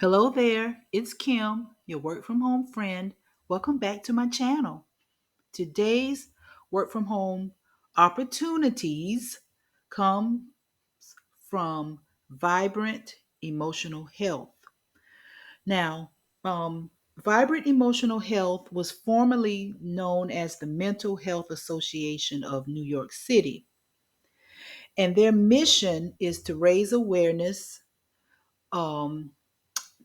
Hello there, it's Kim, your work from home friend. Welcome back to my channel. Today's work from home opportunities come from vibrant emotional health. Now, Vibrant Emotional Health was formerly known as the Mental Health Association of New York City, and their mission is to raise awareness um,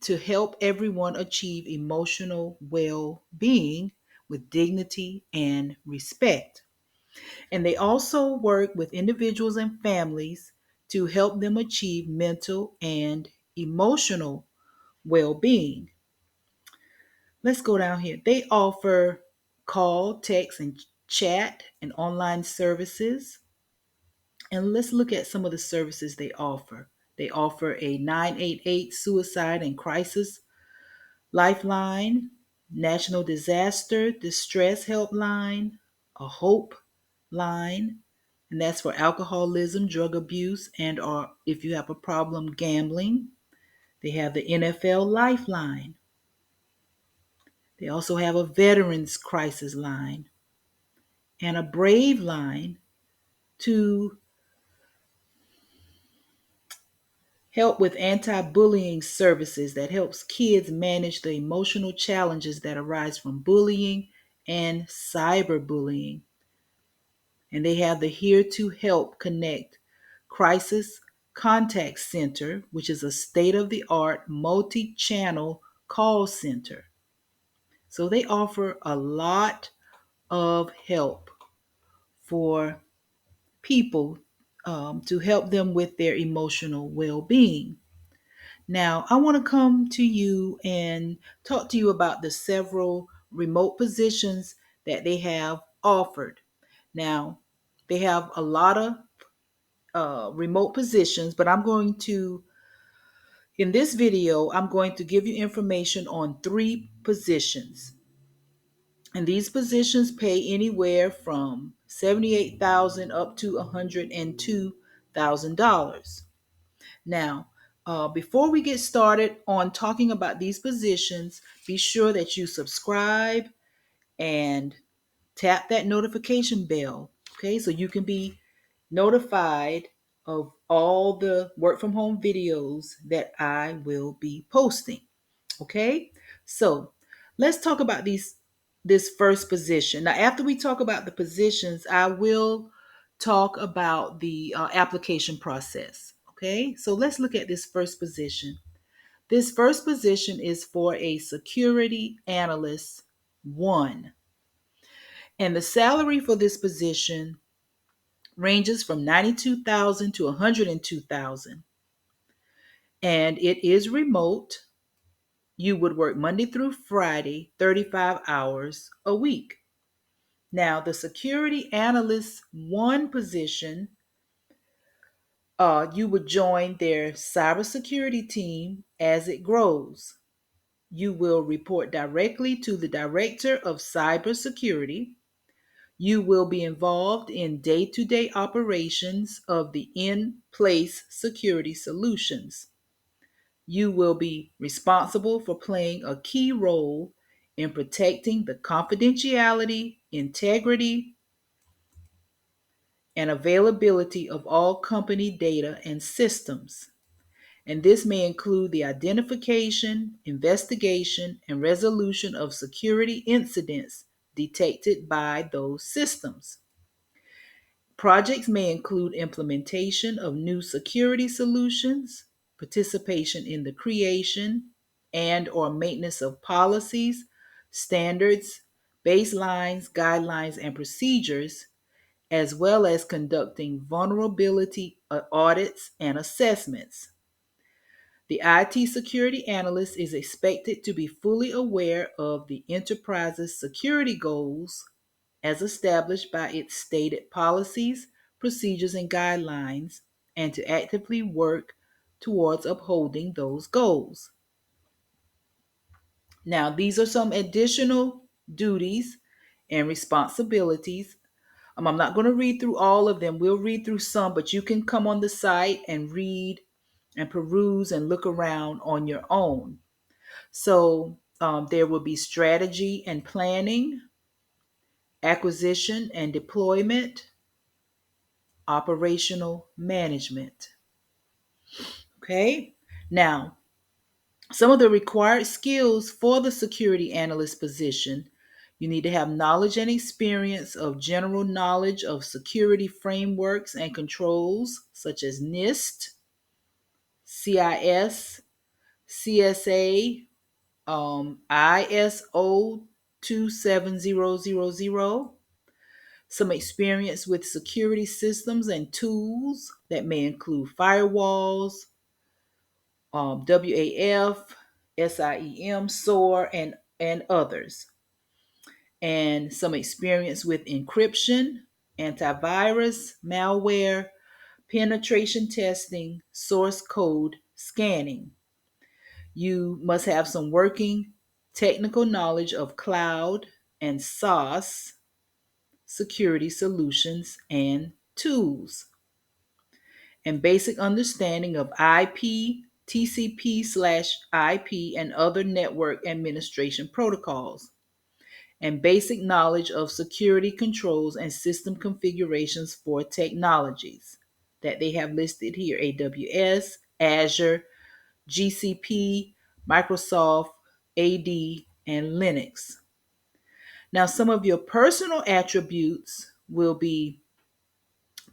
to help everyone achieve emotional well being with dignity and respect. And they also work with individuals and families to help them achieve mental and emotional well being. Let's go down here. They offer call, text, and chat and online services. And let's look at some of the services they offer. They offer a 988 suicide and crisis Lifeline, National Disaster Distress Helpline, a Hope line, and that's for alcoholism, drug abuse, and or if you have a problem gambling. They have the NFL Lifeline. They also have a Veterans Crisis line and a Brave line to help with anti-bullying services that helps kids manage the emotional challenges that arise from bullying and cyberbullying. And they have the Here to Help Connect Crisis Contact Center, which is a state of the art multi channel call center. So they offer a lot of help for people to help them with their emotional well being. Now, I want to come to you and talk to you about the several remote positions that they have offered. Now, they have a lot of remote positions, but in this video, I'm going to give you information on three positions. And these positions pay anywhere from $78,000 up to $102,000. Now, before we get started on talking about these positions, be sure that you subscribe and tap that notification bell, okay, so you can be notified of all the work from home videos that I will be posting. Okay, so let's talk about this first position. Now, after we talk about the positions, I will talk about the application process. Okay, so let's look at this first position. This first position is for a security analyst one, and the salary for this position ranges from 92,000 to 102,000, and it is remote. You would work Monday through Friday, 35 hours a week. Now, the security analyst one position, you would join their cybersecurity team as it grows. You will report directly to the director of cybersecurity. You will be involved in day to day operations of the in place security solutions. You will be responsible for playing a key role in protecting the confidentiality, integrity, and availability of all company data and systems. And this may include the identification, investigation, and resolution of security incidents detected by those systems. Projects may include implementation of new security solutions, participation in the creation and or maintenance of policies, standards, baselines, guidelines, and procedures, as well as conducting vulnerability audits and assessments. The IT security analyst is expected to be fully aware of the enterprise's security goals as established by its stated policies, procedures, and guidelines, and to actively work towards upholding those goals. Now, these are some additional duties and responsibilities. I'm not going to read through all of them. We'll read through some, but you can come on the site and read and peruse and look around on your own. So there will be strategy and planning, acquisition and deployment, operational management. Okay. Now, some of the required skills for the security analyst position: you need to have knowledge and experience of general knowledge of security frameworks and controls such as NIST, CIS, CSA, ISO 27000. Some experience with security systems and tools that may include firewalls, WAF, SIEM, SOAR, and others. And some experience with encryption, antivirus, malware, penetration testing, source code scanning. You must have some working technical knowledge of cloud and SaaS security solutions and tools, and basic understanding of IP, TCP/IP, and other network administration protocols, and basic knowledge of security controls and system configurations for technologies that they have listed here: AWS, Azure, GCP, Microsoft, AD, and Linux. Now, some of your personal attributes will be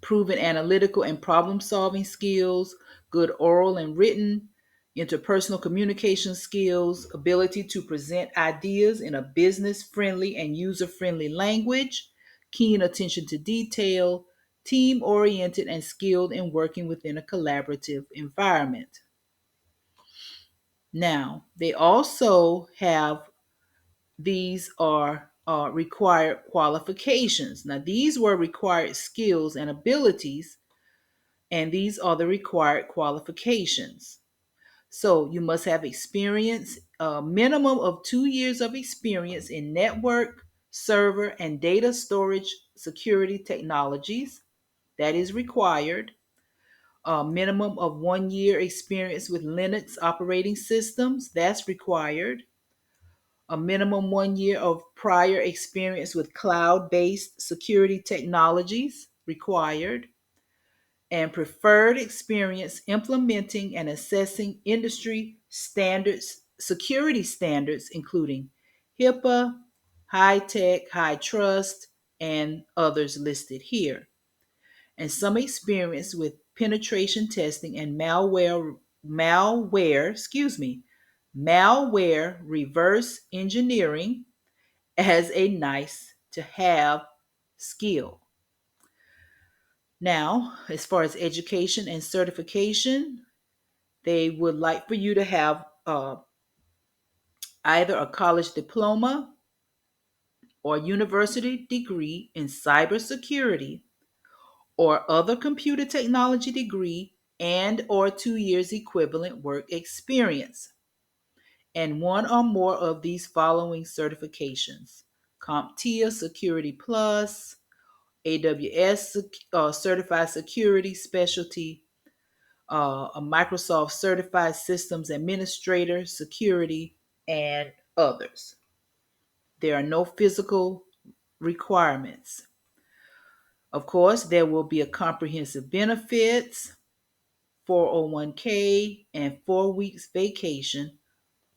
proven analytical and problem solving skills, good oral and written, interpersonal communication skills, ability to present ideas in a business friendly and user friendly language, keen attention to detail, team oriented, and skilled in working within a collaborative environment. Now, they also have these are required qualifications. Now, these were required skills and abilities, and these are the required qualifications. So you must have experience, a minimum of 2 years of experience in network, server, and data storage security technologies. That is required. A minimum of 1 year experience with Linux operating systems. That's required. A minimum 1 year of prior experience with cloud-based security technologies required, and preferred experience implementing and assessing industry standards, security standards, including HIPAA, high tech, high trust, and others listed here. And some experience with penetration testing and malware reverse engineering as a nice to have skill. Now, as far as education and certification, they would like for you to have either a college diploma or university degree in cybersecurity or other computer technology degree, and or 2 years equivalent work experience, and one or more of these following certifications: CompTIA Security Plus, AWS Certified Security Specialty, a Microsoft Certified Systems Administrator Security, and others. There are no physical requirements. Of course, there will be a comprehensive benefits, 401k, and 4 weeks vacation,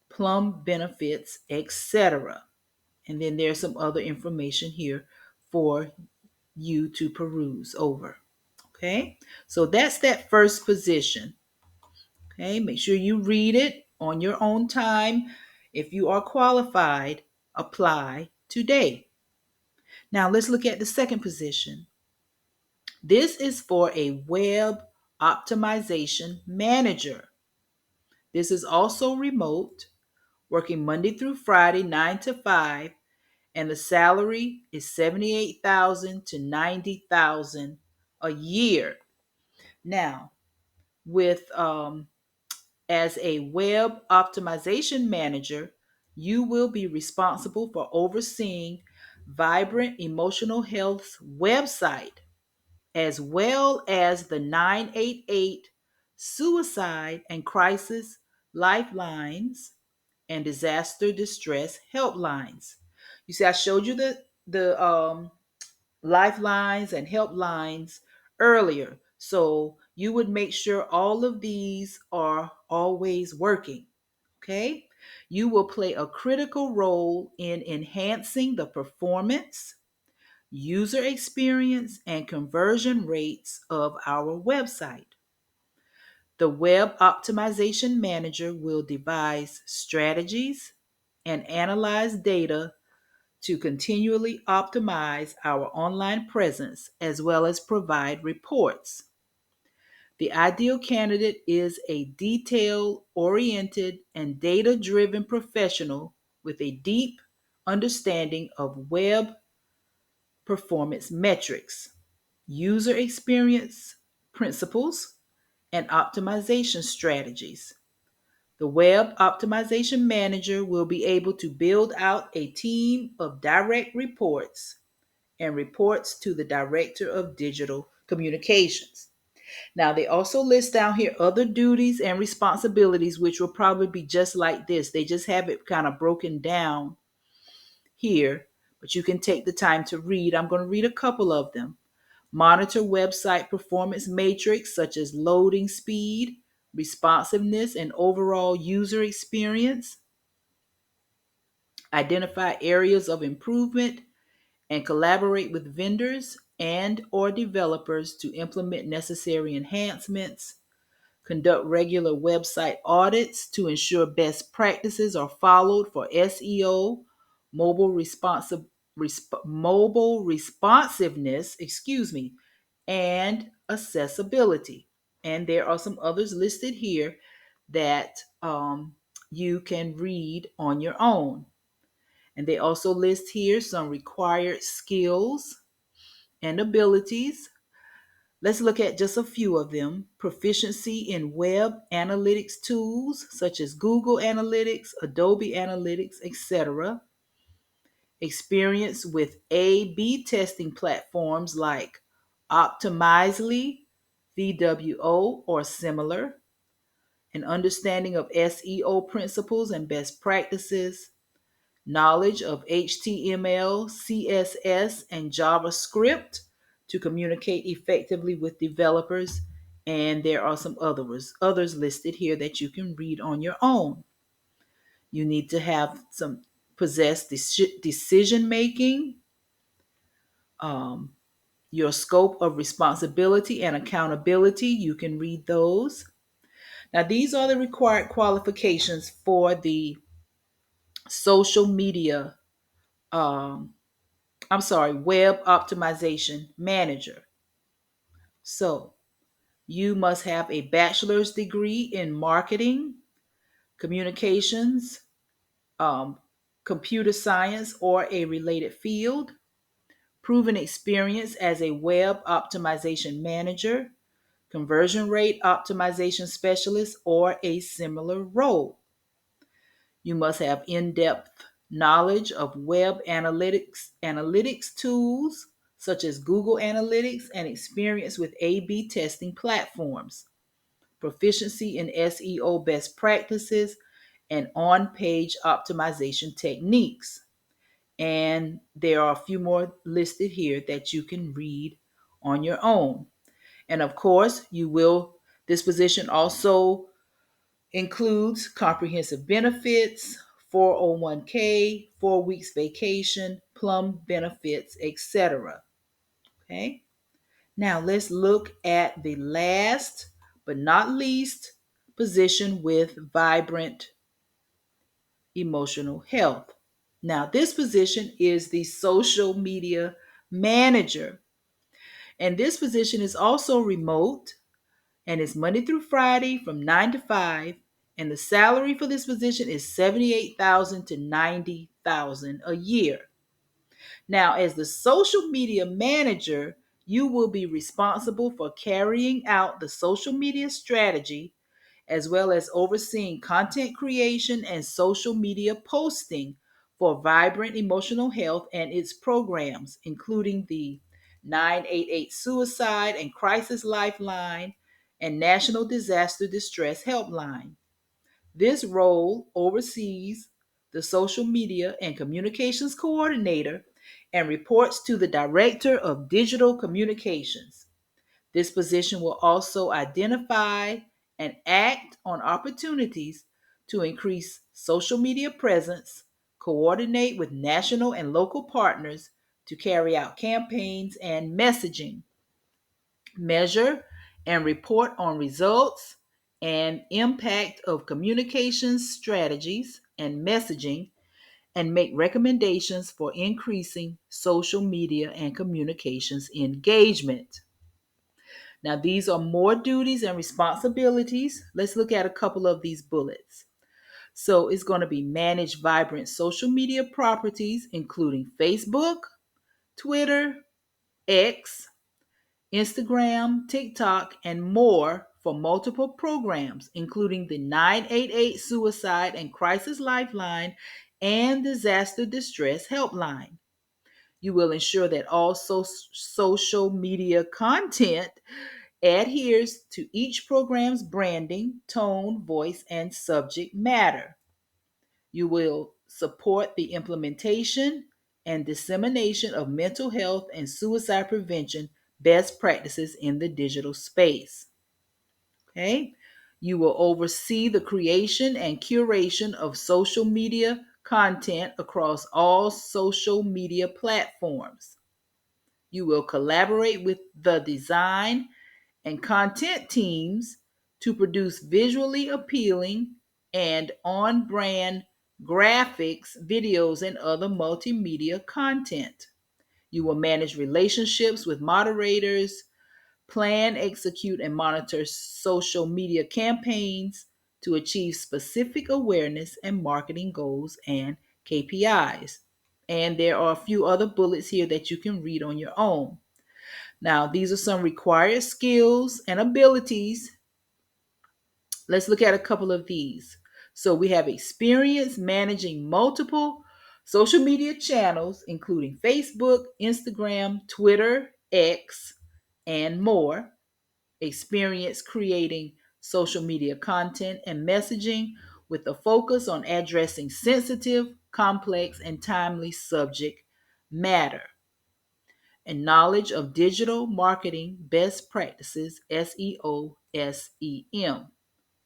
plum benefits, etc. And then there's some other information here for you to peruse over. Okay, so that's that first position. Okay, make sure you read it on your own time. If you are qualified, apply today. Now let's look at the second position. This is for a web optimization manager. This is also remote, working Monday through Friday, 9 to 5, and the salary is 78,000 to 90,000 a year. Now, with as a web optimization manager, you will be responsible for overseeing Vibrant Emotional Health's website, as well as the 988 suicide and crisis lifelines, and disaster distress helplines. You see, I showed you the lifelines and helplines earlier. So you would make sure all of these are always working. Okay? You will play a critical role in enhancing the performance, user experience, and conversion rates of our website. The Web Optimization Manager will devise strategies and analyze data to continually optimize our online presence as well as provide reports. The ideal candidate is a detail oriented and data driven professional with a deep understanding of web performance metrics, user experience principles, and optimization strategies. The Web Optimization Manager will be able to build out a team of direct reports and reports to the Director of Digital Communications. Now, they also list down here other duties and responsibilities, which will probably be just like this. They just have it kind of broken down here, but you can take the time to read. I'm going to read a couple of them. Monitor website performance matrix such as loading speed, responsiveness, and overall user experience. Identify areas of improvement and collaborate with vendors and or developers to implement necessary enhancements. Conduct regular website audits to ensure best practices are followed for SEO, mobile mobile responsiveness, and accessibility. And there are some others listed here that you can read on your own. And they also list here some required skills and abilities. Let's look at just a few of them. Proficiency in web analytics tools such as Google Analytics, Adobe Analytics, etc. Experience with A/B testing platforms like Optimizely, VWO, or similar. An understanding of SEO principles and best practices. Knowledge of HTML, CSS, and JavaScript to communicate effectively with developers. And there are some others listed here that you can read on your own. You need to have some possess decision making, um, your scope of responsibility and accountability. You can read those. Now, these are the required qualifications for the social media Web Optimization Manager. So you must have a bachelor's degree in marketing, communications, um, computer science, or a related field, proven experience as a web optimization manager, conversion rate optimization specialist, or a similar role. You must have in-depth knowledge of web analytics tools such as Google Analytics and experience with A/B testing platforms, proficiency in SEO best practices and on-page optimization techniques. And there are a few more listed here that you can read on your own. And of course, this position also includes comprehensive benefits, 401k, 4 weeks vacation, plum benefits, etc. Okay. Now let's look at the last but not least position with vibrant emotional health. Now, this position is the social media manager. And this position is also remote and it's Monday through Friday from 9 to 5. And the salary for this position is $78,000 to $90,000 a year. Now, as the social media manager, you will be responsible for carrying out the social media strategy as well as overseeing content creation and social media posting for Vibrant Emotional Health and its programs, including the 988 Suicide and Crisis Lifeline and National Disaster Distress Helpline. This role oversees the social media and communications coordinator and reports to the director of digital communications. This position will also identify and act on opportunities to increase social media presence, coordinate with national and local partners to carry out campaigns and messaging, measure and report on results and impact of communications strategies and messaging, and make recommendations for increasing social media and communications engagement. Now, these are more duties and responsibilities. Let's look at a couple of these bullets. So, it's going to be manage vibrant social media properties, including Facebook, Twitter, X, Instagram, TikTok, and more for multiple programs, including the 988 Suicide and Crisis Lifeline and Disaster Distress Helpline. You will ensure that all social media content adheres to each program's branding, tone, voice, and subject matter. You will support the implementation and dissemination of mental health and suicide prevention best practices in the digital space. Okay? You will oversee the creation and curation of social media content across all social media platforms. You will collaborate with the design and content teams to produce visually appealing and on brand graphics, videos, and other multimedia content. You will manage relationships with moderators, plan, execute, and monitor social media campaigns to achieve specific awareness and marketing goals and KPIs. And there are a few other bullets here that you can read on your own. Now, these are some required skills and abilities. Let's look at a couple of these. So, we have experience managing multiple social media channels, including Facebook, Instagram, Twitter, X, and more. Experience creating social media content and messaging with a focus on addressing sensitive, complex, and timely subject matter, and knowledge of digital marketing best practices, SEO, SEM.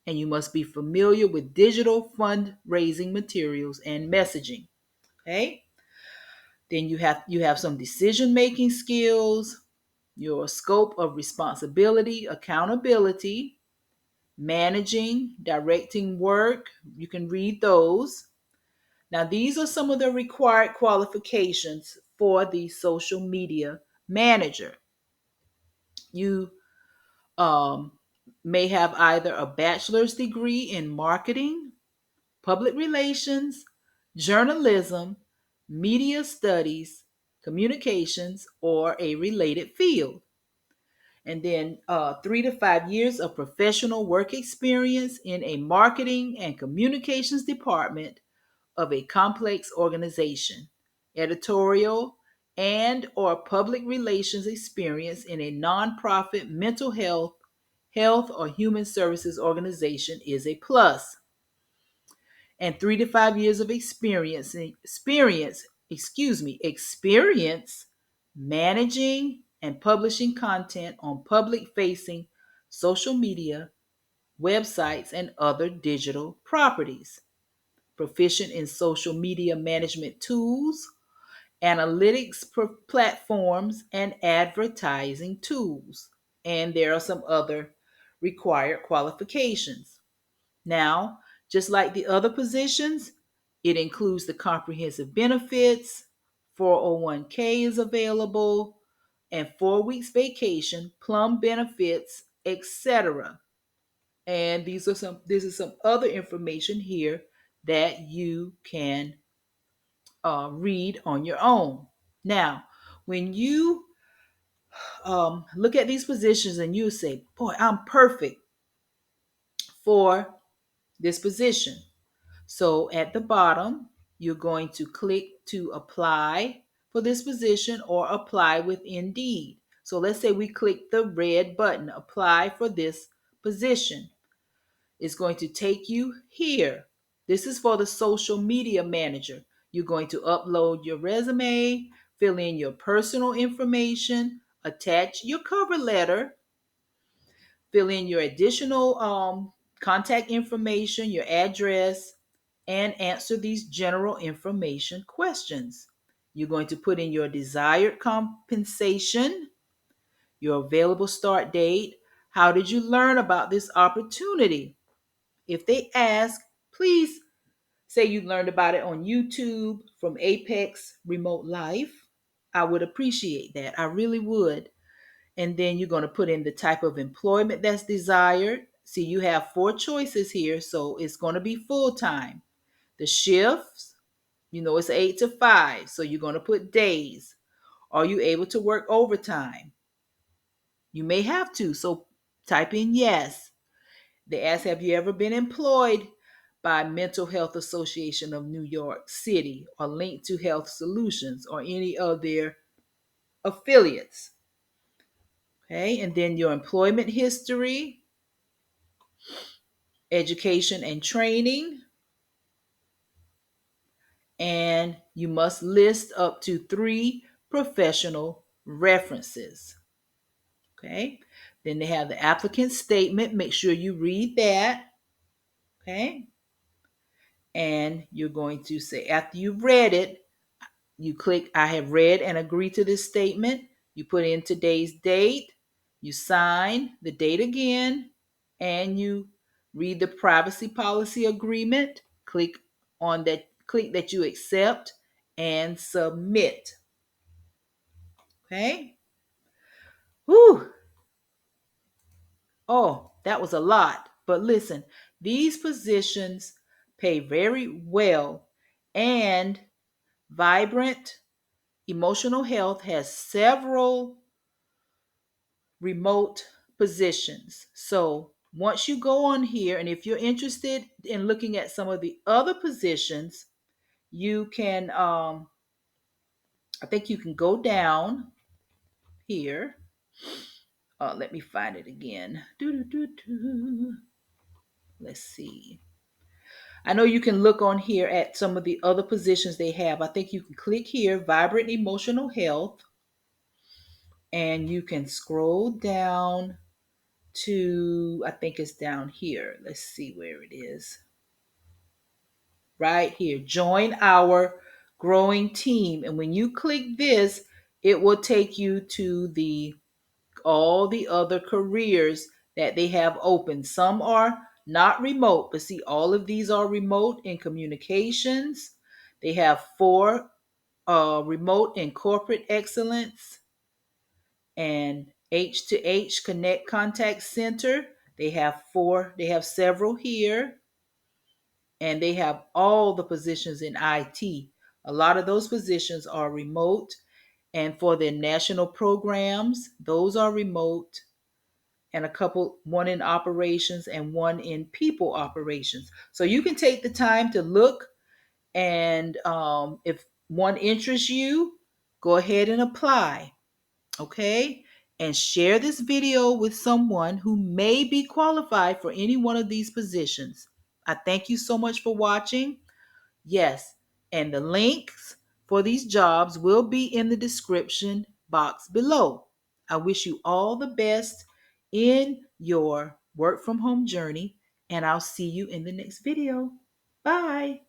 And you must be familiar with digital fundraising materials and messaging. Okay? Then you have some decision making skills, your scope of responsibility, accountability, managing, directing work. You can read those. Now, these are some of the required qualifications for the social media manager. You um, may have either a bachelor's degree in marketing, public relations, journalism, media studies, communications, or a related field. And then 3 to 5 years of professional work experience in a marketing and communications department of a complex organization, editorial and or public relations experience in a nonprofit mental health or human services organization is a plus. And 3 to 5 years of experience managing and publishing content on public facing social media, websites, and other digital properties. Proficient in social media management tools, analytics platforms, and advertising tools. And there are some other required qualifications. Now, just like the other positions, it includes the comprehensive benefits, 401k is available, and 4 weeks vacation, plum benefits, etc. And this is some other information here that you can read on your own. Now, when you look at these positions and you say, boy, I'm perfect for this position. So at the bottom, you're going to click to apply for this position or apply with Indeed. So let's say we click the red button, apply for this position. It's going to take you here. This is for the social media manager. You're going to upload your resume, fill in your personal information, attach your cover letter, fill in your additional contact information, your address, and answer these general information questions. You're going to put in your desired compensation, your available start date. How did you learn about this opportunity? If they ask, please say you learned about it on YouTube from Apex Remote Life. I would appreciate that. I really would. And then you're going to put in the type of employment that's desired. See, you have four choices here, so it's going to be full time. The shifts, it's 8 to 5, so you're going to put days. Are you able to work overtime? You may have to, so type in yes. They ask, have you ever been employed by Mental Health Association of New York City or linked to Health Solutions or any of their affiliates? Okay, and then your employment history, education and training, and you must list up to 3 professional references. Okay, then they have the applicant statement. Make sure you read that. Okay, and you're going to say, after you've read it, you click I have read and agree to this statement. You put in today's date, you sign the date again, and you read the privacy policy agreement. Click that you accept and submit. Okay? Whew. Oh, that was a lot. But listen, these positions pay very well, and Vibrant Emotional Health has several remote positions. So once you go on here, and if you're interested in looking at some of the other positions, you can, I think you can go down here. Let me find it again. Let's see. I know you can look on here at some of the other positions they have. I think you can click here, Vibrant Emotional Health, and you can scroll down to, I think it's down here. Let's see where it is. Right here, join our growing team. And when you click this, it will take you to the all the other careers that they have open. Some are not remote, but see, all of these are remote in communications. They have 4 remote in corporate excellence and H to H Connect Contact Center. They have several here, and they have all the positions in IT. A lot of those positions are remote, and for their national programs, those are remote, and one in operations and one in people operations. So you can take the time to look, and if one interests you, go ahead and apply. Okay? And share this video with someone who may be qualified for any one of these positions. I thank you so much for watching. Yes, and the links for these jobs will be in the description box below. I wish you all the best in your work from home journey, and I'll see you in the next video. Bye.